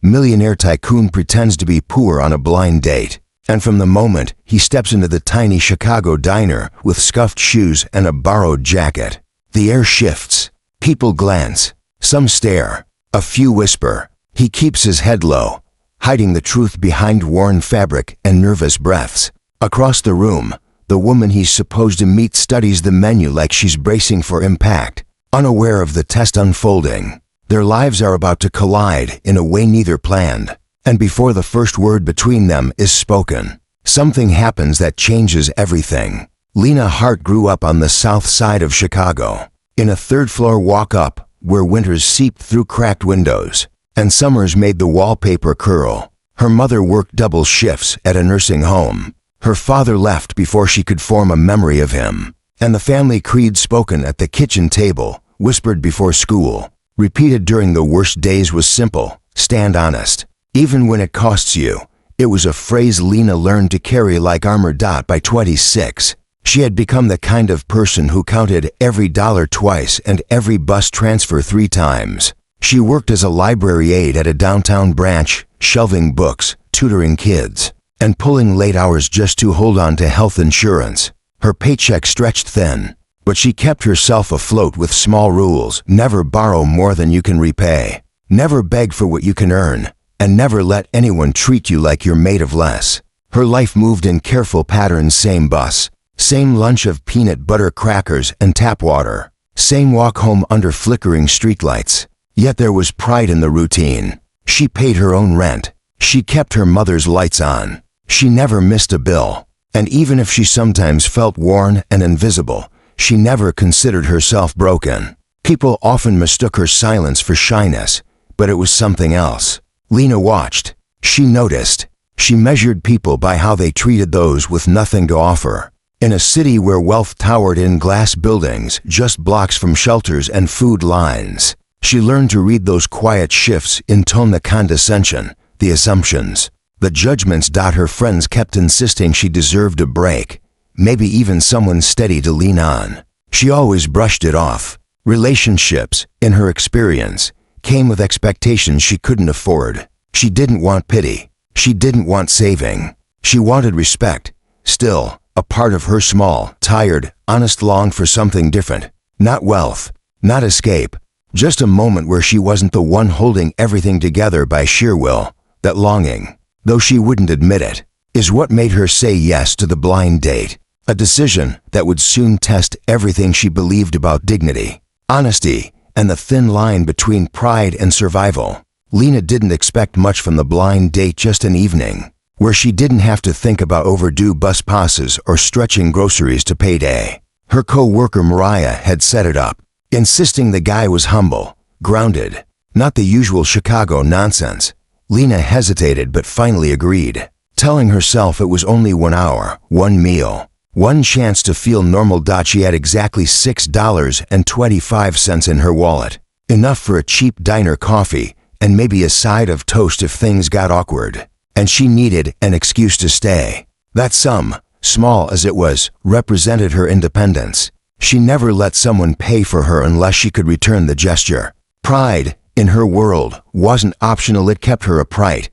Millionaire Tycoon pretends to be poor on a blind date, and from the moment he steps into the tiny Chicago diner with scuffed shoes and a borrowed jacket, the air shifts. People glance, some stare, a few whisper. He keeps his head low, hiding the truth behind worn fabric and nervous breaths. Across the room, the woman he's supposed to meet studies the menu like she's bracing for impact, unaware of the test unfolding. Their lives are about to collide in a way neither planned, and before the first word between them is spoken, something happens that changes everything. Lena Hart grew up on the south side of Chicago, in a third-floor walk-up where winters seeped through cracked windows, and summers made the wallpaper curl. Her mother worked double shifts at a nursing home. Her father left before she could form a memory of him, and the family creed spoken at the kitchen table, whispered before school, repeated during the worst days was simple: stand honest, even when it costs you. It was a phrase Lena learned to carry like armor. By 26, she had become the kind of person who counted every dollar twice and every bus transfer 3 times. She worked as a library aide at a downtown branch, shelving books, tutoring kids, and pulling late hours just to hold on to health insurance. Her paycheck stretched thin, but she kept herself afloat with small rules: never borrow more than you can repay, never beg for what you can earn, and never let anyone treat you like you're made of less. Her life moved in careful patterns: same bus, same lunch of peanut butter crackers and tap water, same walk home under flickering streetlights. Yet there was pride in the routine. She paid her own rent. She kept her mother's lights on. She never missed a bill. And even if she sometimes felt worn and invisible, she never considered herself broken. People often mistook her silence for shyness, but it was something else. Lena watched. She noticed. She measured people by how they treated those with nothing to offer. In a city where wealth towered in glass buildings just blocks from shelters and food lines, she learned to read those quiet shifts in tone: the condescension, the assumptions, the judgments. Her friends kept insisting she deserved a break, maybe even someone steady to lean on. She always brushed it off. Relationships, in her experience, came with expectations she couldn't afford. She didn't want pity. She didn't want saving. She wanted respect. Still, a part of her small, tired, honest longed for something different. Not wealth, not escape, just a moment where she wasn't the one holding everything together by sheer will. That longing, though she wouldn't admit it, is what made her say yes to the blind date, a decision that would soon test everything she believed about dignity, honesty, and the thin line between pride and survival. Lena didn't expect much from the blind date: just an evening where she didn't have to think about overdue bus passes or stretching groceries to payday. Her co-worker Mariah had set it up, insisting the guy was humble, grounded, not the usual Chicago nonsense. Lena hesitated but finally agreed, telling herself it was only 1 hour, one meal, one chance to feel normal. She had exactly $6.25 in her wallet, enough for a cheap diner coffee and maybe a side of toast if things got awkward, and she needed an excuse to stay. That sum, small as it was, represented her independence. She never let someone pay for her unless she could return the gesture. Pride, in her world, wasn't optional. It kept her upright.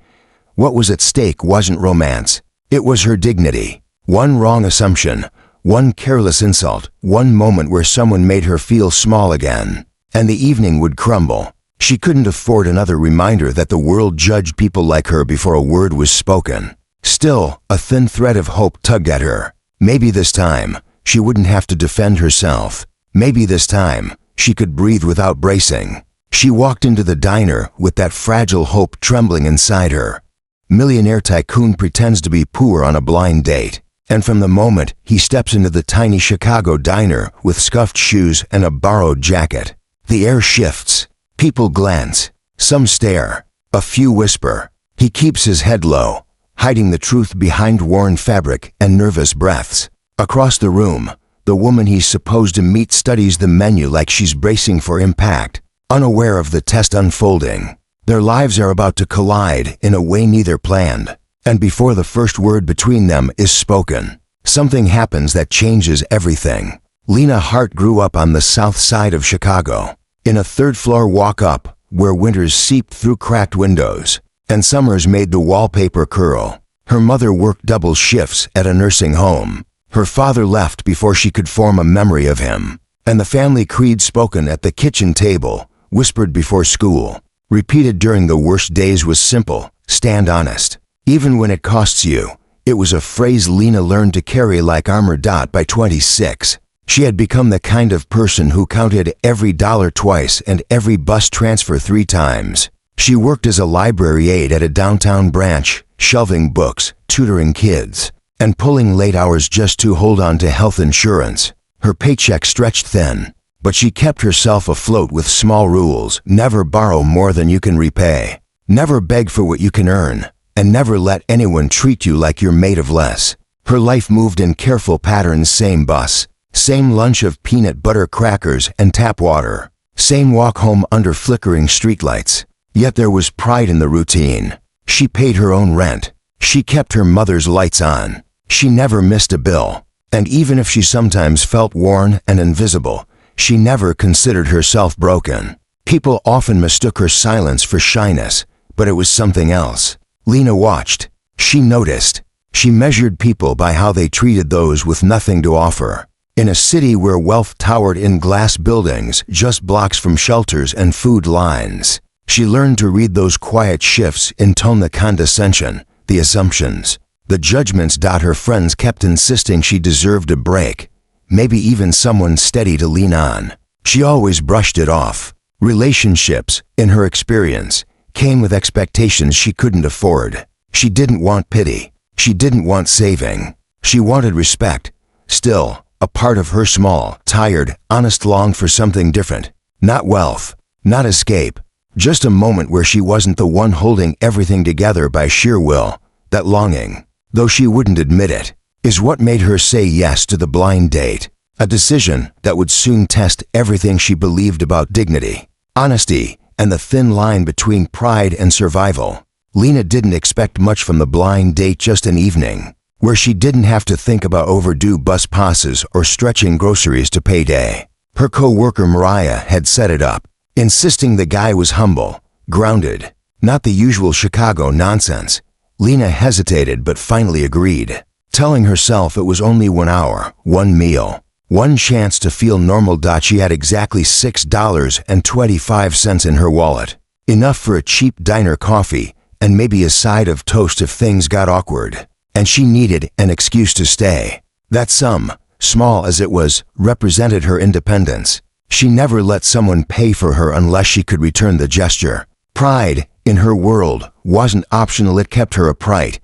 What was at stake wasn't romance. It was her dignity. One wrong assumption, one careless insult, one moment where someone made her feel small again, and the evening would crumble. She couldn't afford another reminder that the world judged people like her before a word was spoken. Still, a thin thread of hope tugged at her. Maybe this time, she wouldn't have to defend herself. Maybe this time, she could breathe without bracing. She walked into the diner with that fragile hope trembling inside her. Millionaire Tycoon pretends to be poor on a blind date, and from the moment he steps into the tiny Chicago diner with scuffed shoes and a borrowed jacket, the air shifts. People glance, some stare, a few whisper. He keeps his head low, hiding the truth behind worn fabric and nervous breaths. Across the room, the woman he's supposed to meet studies the menu like she's bracing for impact, unaware of the test unfolding. Their lives are about to collide in a way neither planned, and before the first word between them is spoken, something happens that changes everything. Lena Hart grew up on the south side of Chicago, in a third-floor walk-up where winters seeped through cracked windows, and summers made the wallpaper curl. Her mother worked double shifts at a nursing home. Her father left before she could form a memory of him. And the family creed spoken at the kitchen table, whispered before school, repeated during the worst days was simple: stand honest. Even when it costs you. It was a phrase Lena learned to carry like armor. By 26, she had become the kind of person who counted every dollar twice and every bus transfer 3 times. She worked as a library aide at a downtown branch, shelving books, tutoring kids, and pulling late hours just to hold on to health insurance. Her paycheck stretched thin, but she kept herself afloat with small rules: never borrow more than you can repay, never beg for what you can earn, and never let anyone treat you like you're made of less. Her life moved in careful patterns: same bus, same lunch of peanut butter crackers and tap water, same walk home under flickering streetlights. Yet there was pride in the routine. She paid her own rent. She kept her mother's lights on. She never missed a bill. And even if she sometimes felt worn and invisible, she never considered herself broken. People often mistook her silence for shyness, but it was something else. Lena watched. She noticed. She measured people by how they treated those with nothing to offer. In a city where wealth towered in glass buildings just blocks from shelters and food lines, she learned to read those quiet shifts, intone the condescension, the assumptions, the judgments. Her friends kept insisting she deserved a break, maybe even someone steady to lean on. She always brushed it off. Relationships, in her experience, came with expectations she couldn't afford. She didn't want pity. She didn't want saving. She wanted respect. Still, a part of her small, tired, honest longed for something different. Not wealth, not escape, just a moment where she wasn't the one holding everything together by sheer will. That longing, though she wouldn't admit it, is what made her say yes to the blind date. A decision that would soon test everything she believed about dignity, honesty, and the thin line between pride and survival. Lena didn't expect much from the blind date, just an evening where she didn't have to think about overdue bus passes or stretching groceries to payday. Her co-worker Mariah had set it up, insisting the guy was humble, grounded, not the usual Chicago nonsense. Lena hesitated but finally agreed, telling herself it was only 1 hour, one meal, one chance to feel normal. She had exactly $6.25 in her wallet, enough for a cheap diner coffee and maybe a side of toast if things got awkward. And she needed an excuse to stay. That sum, small as it was, represented her independence. She never let someone pay for her unless she could return the gesture. Pride, in her world, wasn't optional. It kept her upright.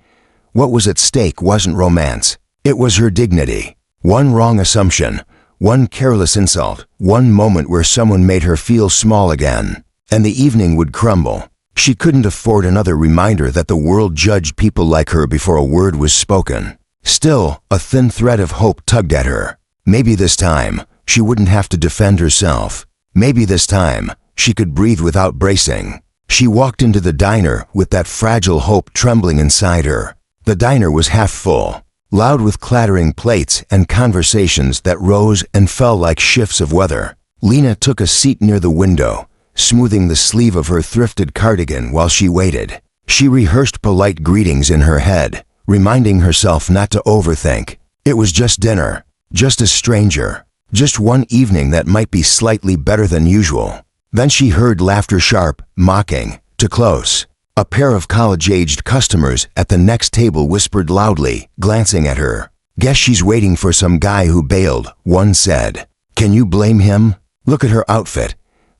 What was at stake wasn't romance. It was her dignity. One wrong assumption, one careless insult, one moment where someone made her feel small again, and the evening would crumble. She couldn't afford another reminder that the world judged people like her before a word was spoken. Still, a thin thread of hope tugged at her. Maybe this time, she wouldn't have to defend herself. Maybe this time, she could breathe without bracing. She walked into the diner with that fragile hope trembling inside her. The diner was half full, loud with clattering plates and conversations that rose and fell like shifts of weather. Lena took a seat near the window, smoothing the sleeve of her thrifted cardigan while she waited. She rehearsed polite greetings in her head, reminding herself not to overthink. It was just dinner, just a stranger, just one evening that might be slightly better than usual. Then she heard laughter, sharp, mocking, too close. A pair of college-aged customers at the next table whispered loudly, glancing at her. "Guess she's waiting for some guy who bailed," one said. "Can you blame him? Look at her outfit."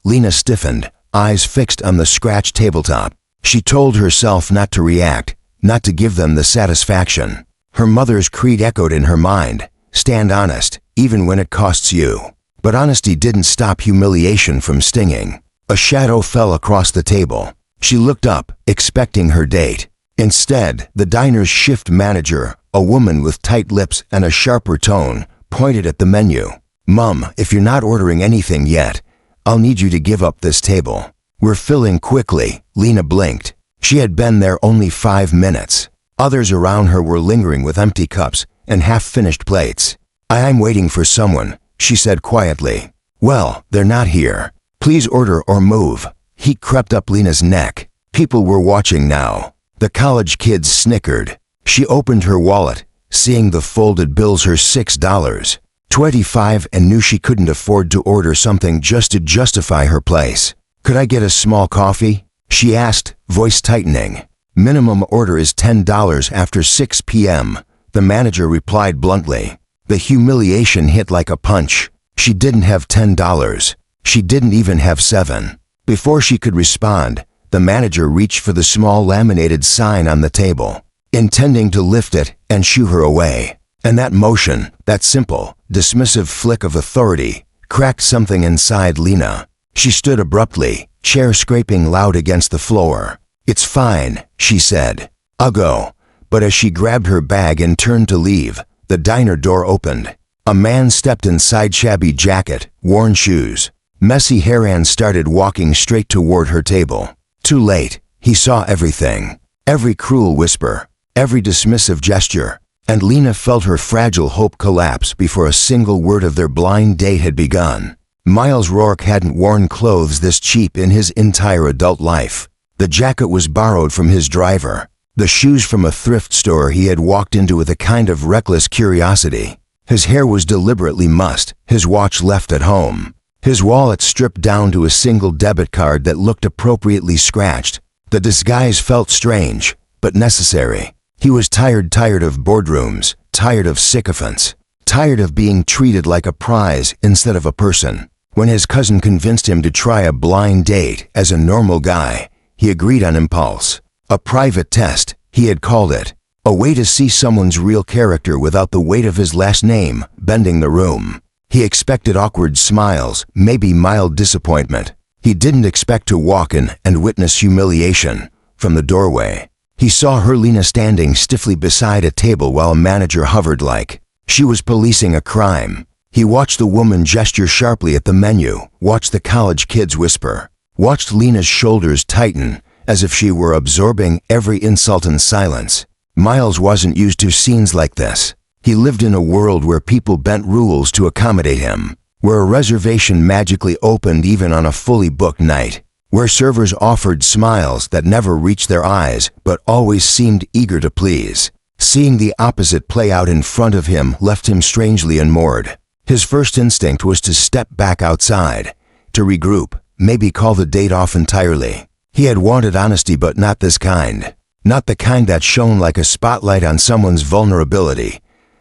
Lena stiffened, eyes fixed on the scratched tabletop. She told herself not to react, not to give them the satisfaction. Her mother's creed echoed in her mind: stand honest, even when it costs you. But honesty didn't stop humiliation from stinging. A shadow fell across the table. She looked up, expecting her date. Instead, the diner's shift manager, a woman with tight lips and a sharper tone, pointed at the menu. "Mum, if you're not ordering anything yet, I'll need you to give up this table. We're filling quickly." Lena blinked. She had been there only 5 minutes. Others around her were lingering with empty cups and half-finished plates. "I'm waiting for someone," she said quietly. "Well, they're not here. Please order or move." Heat crept up Lena's neck. People were watching now. The college kids snickered. She opened her wallet, seeing the folded bills, her $6.25, and knew she couldn't afford to order something just to justify her place. "Could I get a small coffee?" she asked, voice tightening. "Minimum order is $10 after 6 p.m., the manager replied bluntly. The humiliation hit like a punch. She didn't have $10. She didn't even have 7. Before she could respond, the manager reached for the small laminated sign on the table, intending to lift it and shoo her away. And that motion, that simple, dismissive flick of authority, cracked something inside Lena. She stood abruptly, chair scraping loud against the floor. "It's fine," she said. "I'll go." But as she grabbed her bag and turned to leave, the diner door opened. A man stepped inside, shabby jacket, worn shoes, messy hair, and started walking straight toward her table. Too late, he saw everything. Every cruel whisper, every dismissive gesture, and Lena felt her fragile hope collapse before a single word of their blind date had begun. Miles Rourke hadn't worn clothes this cheap in his entire adult life. The jacket was borrowed from his driver, the shoes from a thrift store he had walked into with a kind of reckless curiosity. His hair was deliberately mussed, his watch left at home, his wallet stripped down to a single debit card that looked appropriately scratched. The disguise felt strange, but necessary. He was tired of boardrooms, tired of sycophants, tired of being treated like a prize instead of a person. When his cousin convinced him to try a blind date as a normal guy, he agreed on impulse. A private test, he had called it. A way to see someone's real character without the weight of his last name bending the room. He expected awkward smiles, maybe mild disappointment. He didn't expect to walk in and witness humiliation. From the doorway, he saw her, Lena, standing stiffly beside a table while a manager hovered like she was policing a crime. He watched the woman gesture sharply at the menu, watched the college kids whisper, watched Lena's shoulders tighten as if she were absorbing every insult in silence. Miles wasn't used to scenes like this. He lived in a world where people bent rules to accommodate him, where a reservation magically opened even on a fully booked night, where servers offered smiles that never reached their eyes but always seemed eager to please. Seeing the opposite play out in front of him left him strangely unmoored. His first instinct was to step back outside, to regroup, maybe call the date off entirely. He had wanted honesty, but not this kind. Not the kind that shone like a spotlight on someone's vulnerability.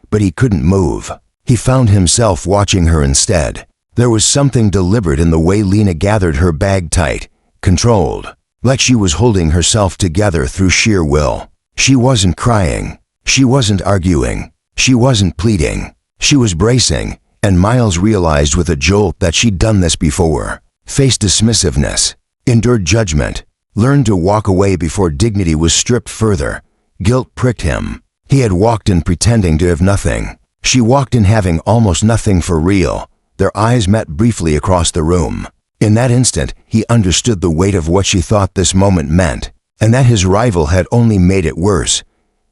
But he couldn't move. He found himself watching her instead. There was something deliberate in the way Lena gathered her bag tight, controlled, like she was holding herself together through sheer will. She wasn't crying. She wasn't arguing. She wasn't pleading. She was bracing, and Miles realized with a jolt that she'd done this before. Faced dismissiveness, endured judgment, learned to walk away before dignity was stripped further. Guilt pricked him. He had walked in pretending to have nothing. She walked in having almost nothing for real. Their eyes met briefly across the room. In that instant, he understood the weight of what she thought this moment meant, and that his rival had only made it worse.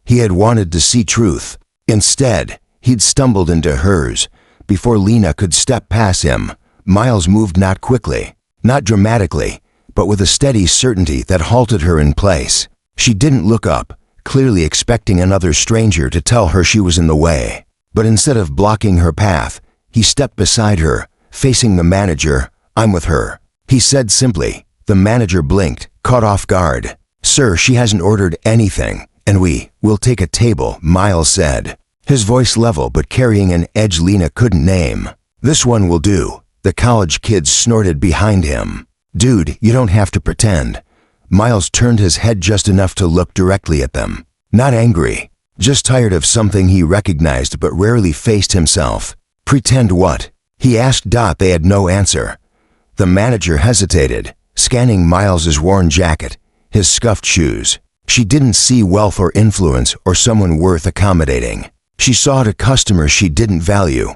He had wanted to see truth. Instead, he'd stumbled into hers. Before Lena could step past him, Miles moved, not quickly, not dramatically, but with a steady certainty that halted her in place. She didn't look up, clearly expecting another stranger to tell her she was in the way. But instead of blocking her path, he stepped beside her, facing the manager. "I'm with her," he said simply. The manager blinked, caught off guard. "Sir, she hasn't ordered anything, and we'll take a table," Miles said, his voice level but carrying an edge Lena couldn't name. "This one will do," the college kids snorted behind him. "Dude, you don't have to pretend." Miles turned his head just enough to look directly at them. Not angry, just tired of something he recognized but rarely faced himself. "Pretend what?" he asked. They had no answer. The manager hesitated, scanning Miles's worn jacket, his scuffed shoes. She didn't see wealth or influence or someone worth accommodating. She saw a customer she didn't value.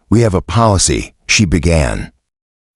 "We have a policy," she began.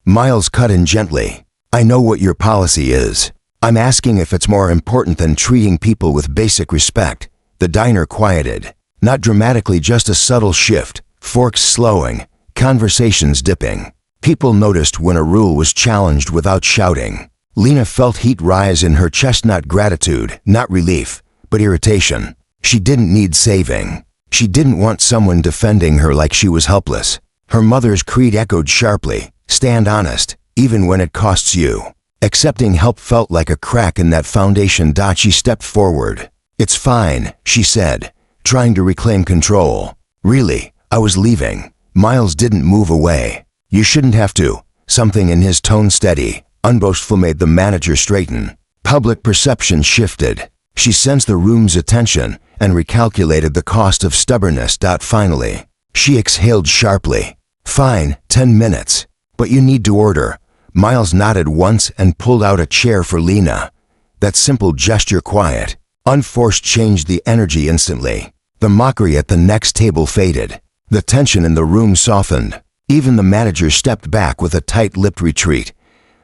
Miles cut in gently. "I know what your policy is. I'm asking if it's more important than treating people with basic respect." The diner quieted. Not dramatically, just a subtle shift, forks slowing, conversations dipping. People noticed when a rule was challenged without shouting. Lena felt heat rise in her chest, not gratitude, not relief, but irritation. She didn't need saving. She didn't want someone defending her like she was helpless. Her mother's creed echoed sharply, stand honest, even when it costs you. Accepting help felt like a crack in that foundation. She stepped forward. It's fine, she said, trying to reclaim control. Really, I was leaving. Miles didn't move away. You shouldn't have to. Something in his tone, steady, unboastful, made the manager straighten. Public perception shifted. She sensed the room's attention and recalculated the cost of stubbornness. Finally, she exhaled sharply. Fine, 10 minutes. But you need to order. Miles nodded once and pulled out a chair for Lena. That simple gesture, quiet, unforced, changed the energy instantly. The mockery at the next table faded. The tension in the room softened. Even the manager stepped back with a tight-lipped retreat.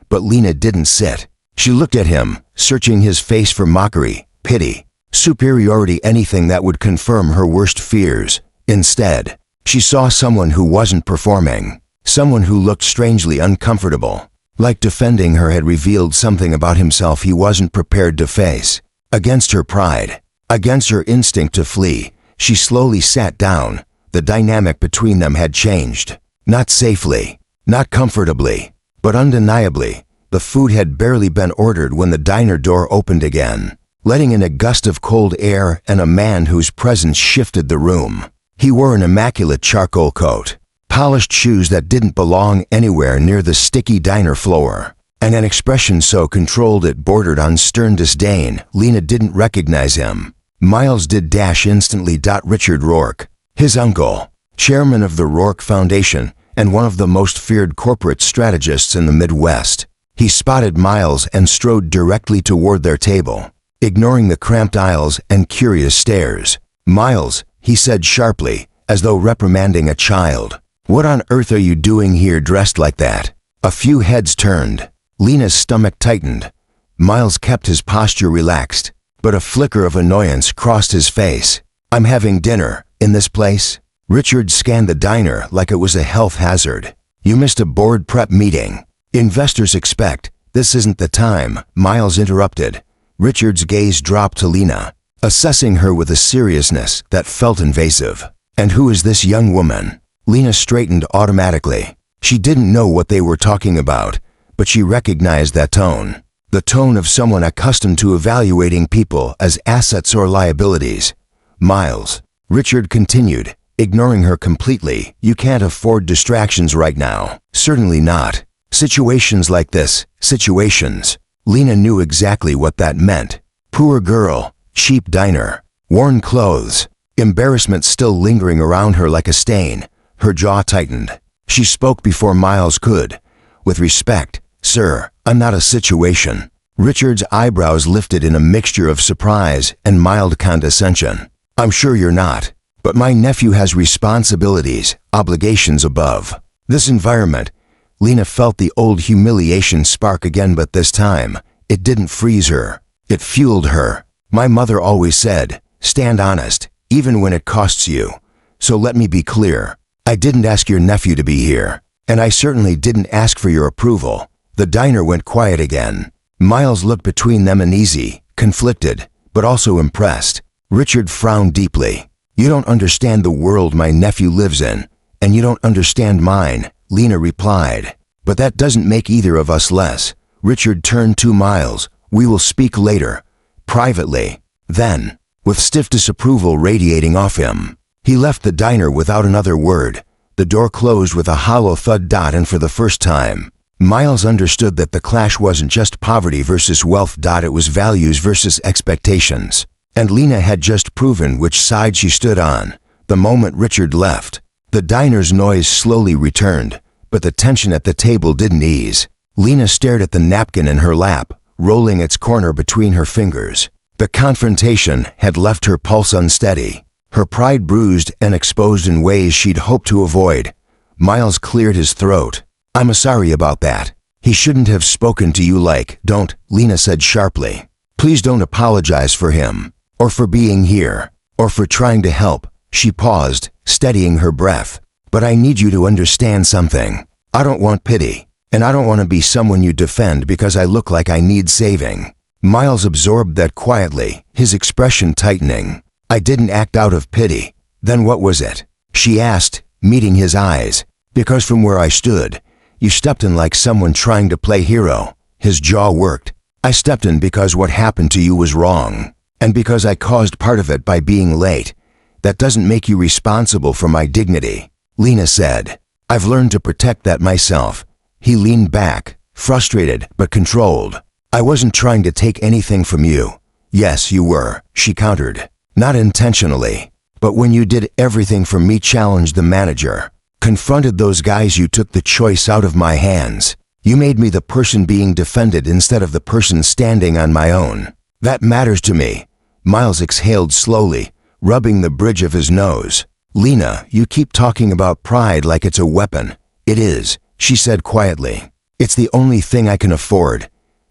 But Lena didn't sit. She looked at him, searching his face for mockery, pity, superiority, anything that would confirm her worst fears. Instead, she saw someone who wasn't performing, someone who looked strangely uncomfortable, like defending her had revealed something about himself he wasn't prepared to face. Against her pride, against her instinct to flee, she slowly sat down. The dynamic between them had changed. Not safely, not comfortably, but undeniably. The food had barely been ordered when the diner door opened again, letting in a gust of cold air and a man whose presence shifted the room. He wore an immaculate charcoal coat, polished shoes that didn't belong anywhere near the sticky diner floor, and an expression so controlled it bordered on stern disdain. Lena didn't recognize him. Miles did. Instantly. Richard Rourke, his uncle, chairman of the Rourke Foundation and one of the most feared corporate strategists in the Midwest. He spotted Miles and strode directly toward their table, ignoring the cramped aisles and curious stares. Miles, he said sharply, as though reprimanding a child. What on earth are you doing here dressed like that? A few heads turned. Lena's stomach tightened. Miles kept his posture relaxed, but a flicker of annoyance crossed his face. I'm having dinner, in this place? Richard scanned the diner like it was a health hazard. You missed a board prep meeting. Investors expect. This isn't the time, Miles interrupted. Richard's gaze dropped to Lena, assessing her with a seriousness that felt invasive. And who is this young woman? Lena straightened automatically. She didn't know what they were talking about, but she recognized that tone. The tone of someone accustomed to evaluating people as assets or liabilities. Miles, Richard continued, ignoring her completely. You can't afford distractions right now. Certainly not. Situations like this, situations. Lena knew exactly what that meant. Poor girl, cheap diner, worn clothes, embarrassment still lingering around her like a stain. Her jaw tightened. She spoke before Miles could. With respect, sir, I'm not a situation. Richard's eyebrows lifted in a mixture of surprise and mild condescension. I'm sure you're not. But my nephew has responsibilities, obligations above this environment. Lena felt the old humiliation spark again, but this time, it didn't freeze her. It fueled her. My mother always said, stand honest, even when it costs you. So let me be clear. I didn't ask your nephew to be here, and I certainly didn't ask for your approval. The diner went quiet again. Miles looked between them, uneasy, conflicted, but also impressed. Richard frowned deeply. You don't understand the world my nephew lives in, and you don't understand mine, Lena replied. But that doesn't make either of us less. Richard turned to Miles. We will speak later, privately. Then, with stiff disapproval radiating off him, he left the diner without another word. The door closed with a hollow thud. And for the first time, Miles understood that the clash wasn't just poverty versus wealth. It was values versus expectations. And Lena had just proven which side she stood on. The moment Richard left, the diner's noise slowly returned, but the tension at the table didn't ease. Lena stared at the napkin in her lap, rolling its corner between her fingers. The confrontation had left her pulse unsteady, her pride bruised and exposed in ways she'd hoped to avoid. Miles cleared his throat. I'm sorry about that. He shouldn't have spoken to you like. Don't, Lena said sharply. Please don't apologize for him, or for being here, or for trying to help. She paused, steadying her breath. But I need you to understand something. I don't want pity. And I don't want to be someone you defend because I look like I need saving." Miles absorbed that quietly, his expression tightening. "I didn't act out of pity. Then what was it?" she asked, meeting his eyes. "Because from where I stood, you stepped in like someone trying to play hero." His jaw worked. "I stepped in because what happened to you was wrong. And because I caused part of it by being late. That doesn't make you responsible for my dignity," Lena said. "I've learned to protect that myself." He leaned back, frustrated but controlled. "I wasn't trying to take anything from you." "Yes, you were," she countered. "Not intentionally. But when you did everything for me, challenged the manager, confronted those guys, you took the choice out of my hands. You made me the person being defended instead of the person standing on my own. That matters to me." Miles exhaled slowly, rubbing the bridge of his nose. "Lena, you keep talking about pride like it's a weapon." "It is," she said quietly. "It's the only thing I can afford."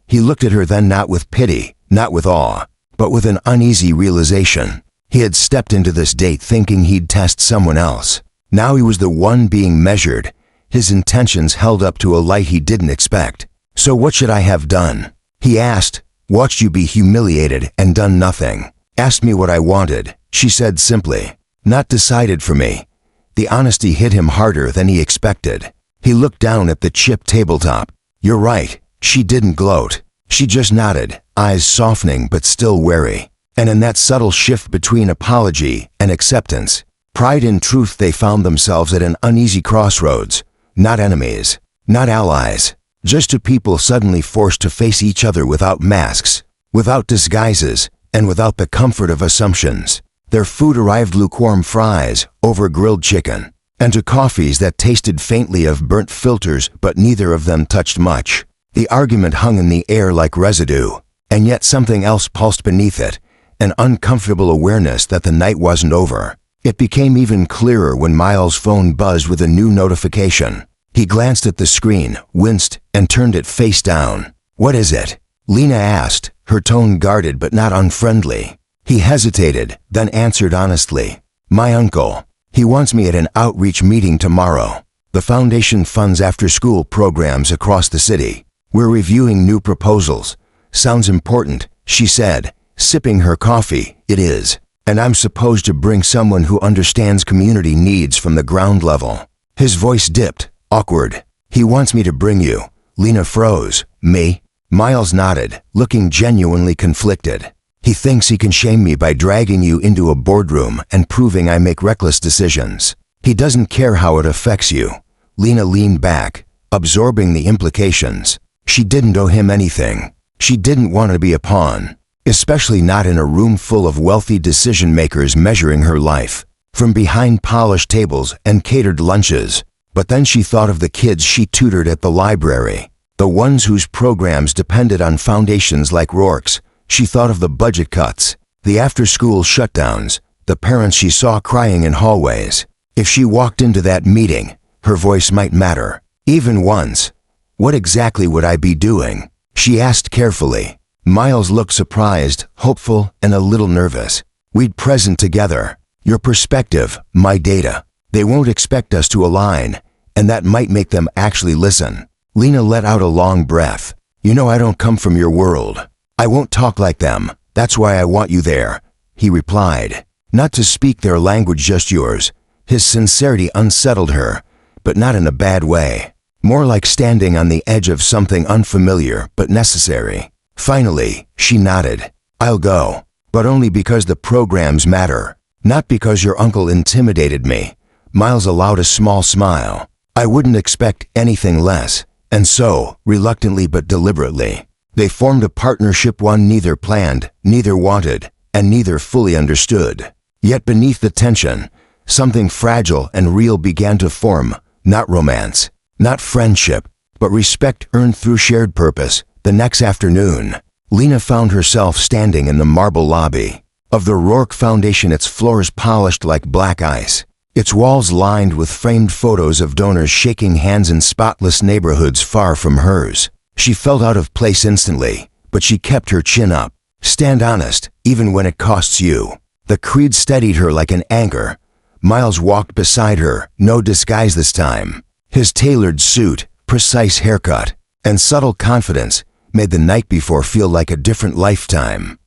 He looked at her then, not with pity, not with awe, but with an uneasy realization. He had stepped into this date thinking he'd test someone else. Now he was the one being measured, his intentions held up to a light he didn't expect. "So what should I have done?" he asked. "Watched you be humiliated and done nothing. Asked me what I wanted," she said simply. "Not decided for me." The honesty hit him harder than he expected. He looked down at the chipped tabletop. "You're right." She didn't gloat. She just nodded, eyes softening but still wary. And in that subtle shift between apology and acceptance, pride and truth, they found themselves at an uneasy crossroads. Not enemies, not allies, just two people suddenly forced to face each other without masks, without disguises, and without the comfort of assumptions. Their food arrived: lukewarm fries over grilled chicken, and to coffees that tasted faintly of burnt filters, but neither of them touched much. The argument hung in the air like residue, and yet something else pulsed beneath it, an uncomfortable awareness that the night wasn't over. It became even clearer when Miles' phone buzzed with a new notification. He glanced at the screen, winced, and turned it face down. "What is it?" Lena asked, her tone guarded but not unfriendly. He hesitated, then answered honestly. "My uncle. He wants me at an outreach meeting tomorrow. The foundation funds after-school programs across the city. We're reviewing new proposals." "Sounds important," she said, sipping her coffee. "It is. And I'm supposed to bring someone who understands community needs from the ground level." His voice dipped, awkward. "He wants me to bring you." Lena froze. "Me?" Miles nodded, looking genuinely conflicted. "He thinks he can shame me by dragging you into a boardroom and proving I make reckless decisions. He doesn't care how it affects you." Lena leaned back, absorbing the implications. She didn't owe him anything. She didn't want to be a pawn, especially not in a room full of wealthy decision-makers measuring her life from behind polished tables and catered lunches. But then she thought of the kids she tutored at the library, the ones whose programs depended on foundations like Rourke's. She thought of the budget cuts, the after-school shutdowns, the parents she saw crying in hallways. If she walked into that meeting, her voice might matter, even once. "What exactly would I be doing?" she asked carefully. Miles looked surprised, hopeful, and a little nervous. "We'd present together. Your perspective, my data. They won't expect us to align, and that might make them actually listen." Lena let out a long breath. "You know I don't come from your world. I won't talk like them. That's why I want you there," he replied. "Not to speak their language, just yours." His sincerity unsettled her, but not in a bad way. More like standing on the edge of something unfamiliar but necessary. Finally, she nodded. "I'll go, but only because the programs matter, not because your uncle intimidated me." Miles allowed a small smile. "I wouldn't expect anything less." And so, reluctantly but deliberately, they formed a partnership one neither planned, neither wanted, and neither fully understood. Yet beneath the tension, something fragile and real began to form. Not romance, not friendship, but respect earned through shared purpose. The next afternoon, Lena found herself standing in the marble lobby of the Rourke Foundation, its floors polished like black ice, its walls lined with framed photos of donors shaking hands in spotless neighborhoods far from hers. She felt out of place instantly, but she kept her chin up. "Stand honest, even when it costs you." The creed steadied her like an anchor. Miles walked beside her, no disguise this time. His tailored suit, precise haircut, and subtle confidence made the night before feel like a different lifetime.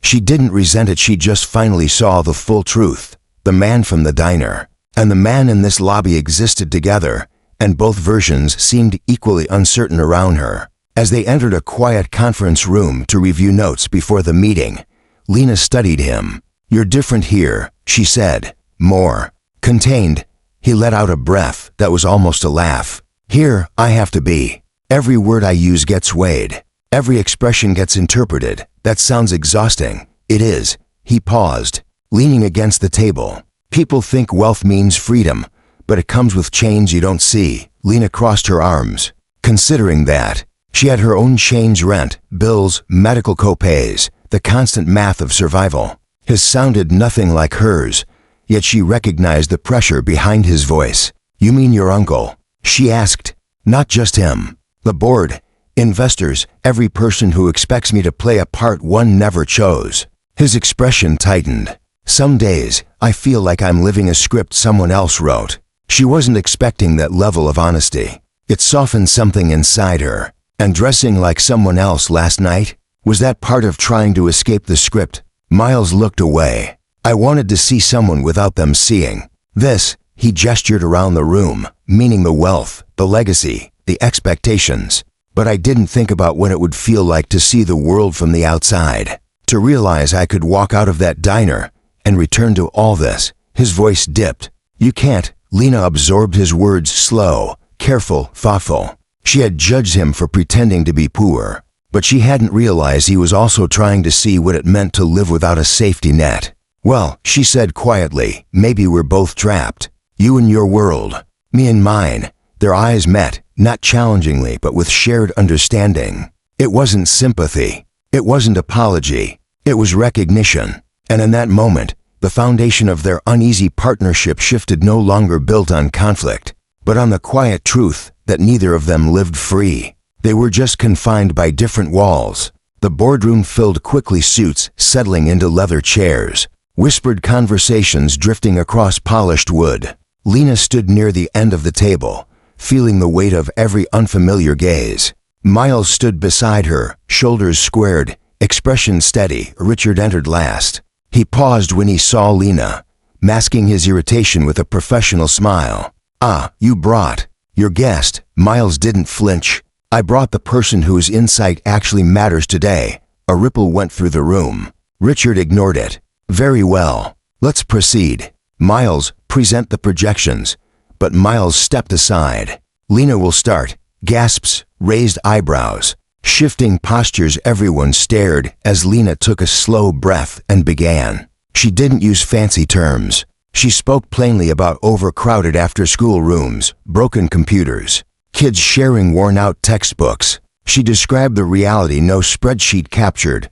She didn't resent it, she just finally saw the full truth. The man from the diner and the man in this lobby existed together, and both versions seemed equally uncertain around her. As they entered a quiet conference room to review notes before the meeting, Lena studied him. "You're different here," she said. More contained, he let out a breath that was almost a laugh. "Here, I have to be. Every word I use gets weighed. Every expression gets interpreted. That sounds exhausting." "It is." He paused, leaning against the table. "People think wealth means freedom, but it comes with chains you don't see." Lena crossed her arms, considering that. She had her own chains: rent, bills, medical copays, the constant math of survival. His sounded nothing like hers, yet she recognized the pressure behind his voice. "You mean your uncle?" she asked. "Not just him. The board, investors, every person who expects me to play a part one never chose." His expression tightened. "Some days, I feel like I'm living a script someone else wrote." She wasn't expecting that level of honesty. It softened something inside her. And dressing like someone else last night? Was that part of trying to escape the script? Miles looked away. "I wanted to see someone without them seeing this." He gestured around the room, meaning the wealth, the legacy, the expectations. "But I didn't think about what it would feel like to see the world from the outside. To realize I could walk out of that diner and return to all this." His voice dipped. "You can't." Lena absorbed his words, slow, careful, thoughtful. She had judged him for pretending to be poor, but she hadn't realized he was also trying to see what it meant to live without a safety net. "Well," she said quietly, "maybe we're both trapped. You in your world, me in mine." Their eyes met, not challengingly but with shared understanding. It wasn't sympathy. It wasn't apology. It was recognition. And in that moment, the foundation of their uneasy partnership shifted, no longer built on conflict, but on the quiet truth that neither of them lived free. They were just confined by different walls. The boardroom filled quickly, suits settling into leather chairs, whispered conversations drifting across polished wood. Lena stood near the end of the table, feeling the weight of every unfamiliar gaze. Miles stood beside her, shoulders squared, expression steady. Richard entered last. He paused when he saw Lena, masking his irritation with a professional smile. "Ah, you brought your guest." Miles didn't flinch. "I brought the person whose insight actually matters today." A ripple went through the room. Richard ignored it. "Very well. Let's proceed." "Miles, present the projections." But Miles stepped aside. "Lena will start." Gasps, raised eyebrows, shifting postures. Everyone stared as Lena took a slow breath and began. She didn't use fancy terms. She spoke plainly about overcrowded after-school rooms, broken computers, kids sharing worn-out textbooks. She described the reality no spreadsheet captured.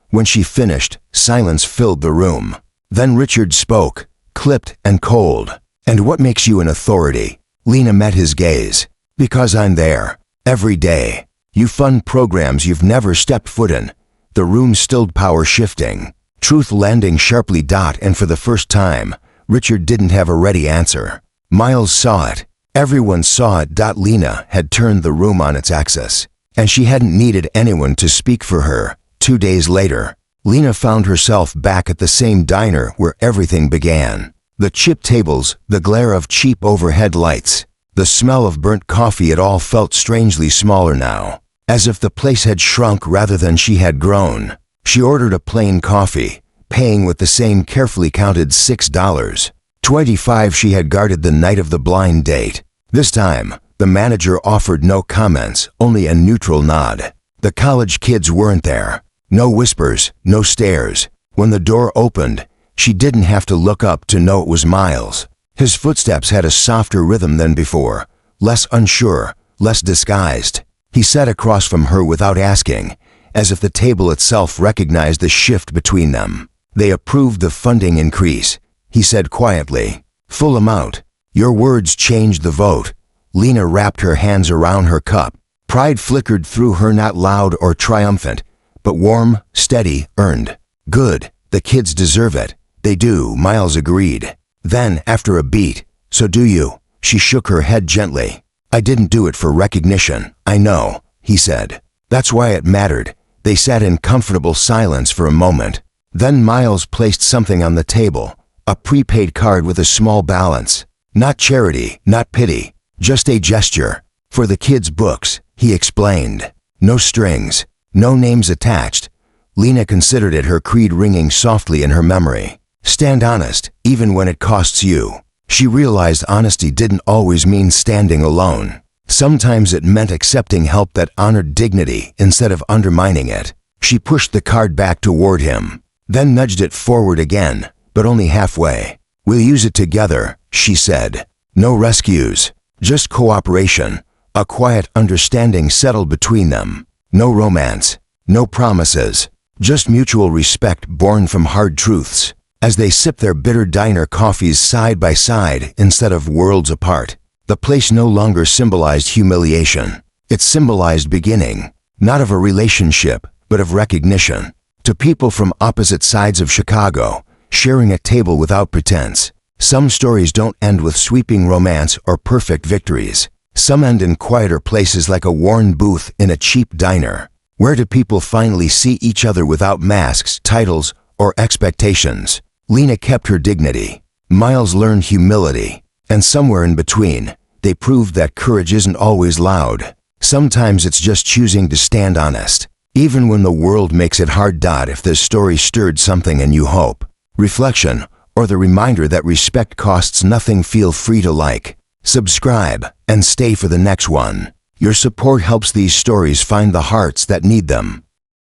When she finished, silence filled the room. Then Richard spoke, clipped and cold. "And what makes you an authority?" Lena met his gaze. "Because I'm there. Every day. You fund programs you've never stepped foot in." The room stilled, power shifting, truth landing sharply. And for the first time, Richard didn't have a ready answer. Miles saw it. Everyone saw it. Lena had turned the room on its axis, and she hadn't needed anyone to speak for her. 2 days later, Lena found herself back at the same diner where everything began. The chipped tables, the glare of cheap overhead lights, the smell of burnt coffee. It all felt strangely smaller now, as if the place had shrunk rather than she had grown. She ordered a plain coffee, paying with the same carefully counted $6.25 she had guarded the night of the blind date. This time, the manager offered no comments, only a neutral nod. The college kids weren't there. No whispers, no stares. When the door opened, she didn't have to look up to know it was Miles. His footsteps had a softer rhythm than before, less unsure, less disguised. He sat across from her without asking, as if the table itself recognized the shift between them. "They approved the funding increase," he said quietly. "Full amount." "Your words changed the vote." Lena wrapped her hands around her cup. Pride flickered through her, not loud or triumphant, but warm, steady, earned. "Good. The kids deserve it." "They do," Miles agreed. Then, after a beat, "So do you." She shook her head gently. I didn't do it for recognition, I know, he said. That's why it mattered. They sat in comfortable silence for a moment. Then Miles placed something on the table, a prepaid card with a small balance. Not charity, not pity, just a gesture. For the kids' books, he explained. No strings, no names attached. Lena considered it her creed ringing softly in her memory. Stand honest, even when it costs you. She realized honesty didn't always mean standing alone. Sometimes it meant accepting help that honored dignity instead of undermining it. She pushed the card back toward him, then nudged it forward again, but only halfway. We'll use it together, she said. No rescues, just cooperation. A quiet understanding settled between them. No romance, no promises, just mutual respect born from hard truths. As they sipped their bitter diner coffees side by side instead of worlds apart, the place no longer symbolized humiliation. It symbolized beginning, not of a relationship, but of recognition. To people from opposite sides of Chicago, sharing a table without pretense. Some stories don't end with sweeping romance or perfect victories. Some end in quieter places like a worn booth in a cheap diner. Where do people finally see each other without masks, titles, or expectations? Lena kept her dignity. Miles learned humility. And somewhere in between, they proved that courage isn't always loud. Sometimes it's just choosing to stand honest. Even when the world makes it hard. If this story stirred something in you, hope, reflection, or the reminder that respect costs nothing, feel free to like, subscribe, and stay for the next one. Your support helps these stories find the hearts that need them.